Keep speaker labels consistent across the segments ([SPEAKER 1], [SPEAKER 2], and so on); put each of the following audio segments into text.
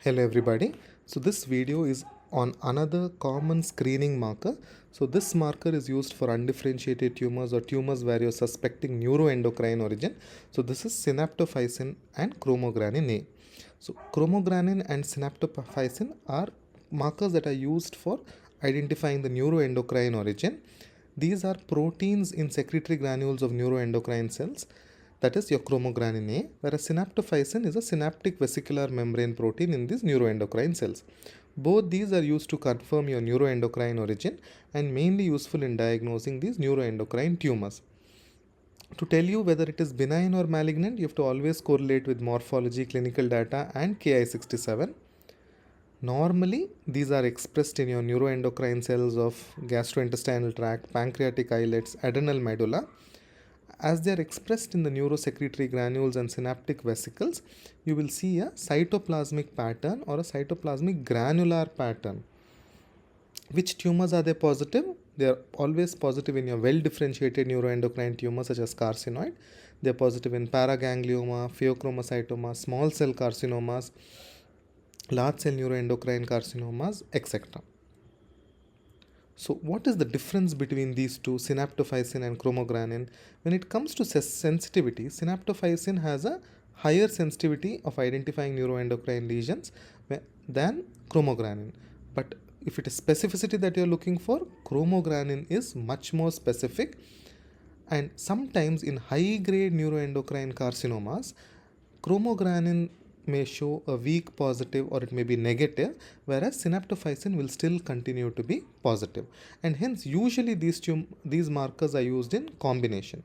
[SPEAKER 1] Hello everybody. So this video is on another common screening marker. So this marker is used for undifferentiated tumors or tumors where you're suspecting neuroendocrine origin. So this is synaptophysin and chromogranin A. So chromogranin and synaptophysin are markers that are used for identifying the neuroendocrine origin. These are proteins in secretory granules of neuroendocrine cells, that is your chromogranin A, whereas synaptophysin is a synaptic vesicular membrane protein in these neuroendocrine cells. Both these are used to confirm your neuroendocrine origin and mainly useful in diagnosing these neuroendocrine tumors. To tell you whether it is benign or malignant, you have to always correlate with morphology, clinical data and Ki67. Normally, these are expressed in your neuroendocrine cells of gastrointestinal tract, pancreatic islets, adrenal medulla. As they are expressed in the neurosecretory granules and synaptic vesicles, you will see a cytoplasmic pattern or a cytoplasmic granular pattern. Which tumors are they positive? They are always positive in your well-differentiated neuroendocrine tumors such as carcinoid. They are positive in paraganglioma, pheochromocytoma, small cell carcinomas, large cell neuroendocrine carcinomas, etc. So what is the difference between these two, synaptophysin and chromogranin? When it comes to sensitivity, synaptophysin has a higher sensitivity of identifying neuroendocrine lesions than chromogranin. But if it is specificity that you are looking for, chromogranin is much more specific. And sometimes in high-grade neuroendocrine carcinomas, chromogranin may show a weak positive or it may be negative, whereas synaptophysin will still continue to be positive. And hence usually these markers are used in combination.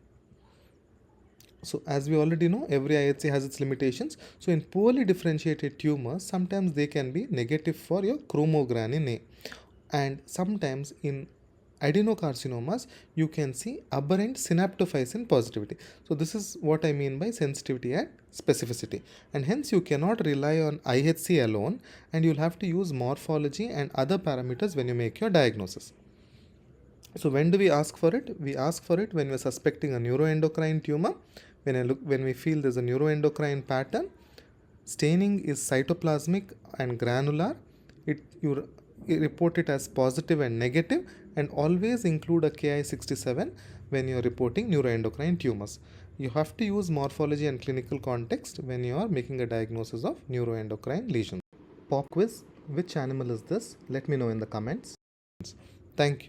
[SPEAKER 1] So as we already know, every IHC has its limitations. So in poorly differentiated tumors, sometimes they can be negative for your chromogranin A. And sometimes in adenocarcinomas, you can see aberrant synaptophysin positivity. So this is what I mean by sensitivity and specificity. And hence you cannot rely on IHC alone, and you'll have to use morphology and other parameters when you make your diagnosis. So when do we ask for it? We ask for it when we're suspecting a neuroendocrine tumor, when we feel there's a neuroendocrine pattern. Staining is cytoplasmic and granular. You report it as positive and negative, and always include a Ki67 when you're reporting neuroendocrine tumors. You have to use morphology and clinical context when you are making a diagnosis of neuroendocrine lesions. Pop quiz: which animal is this? Let me know in the comments. Thank you.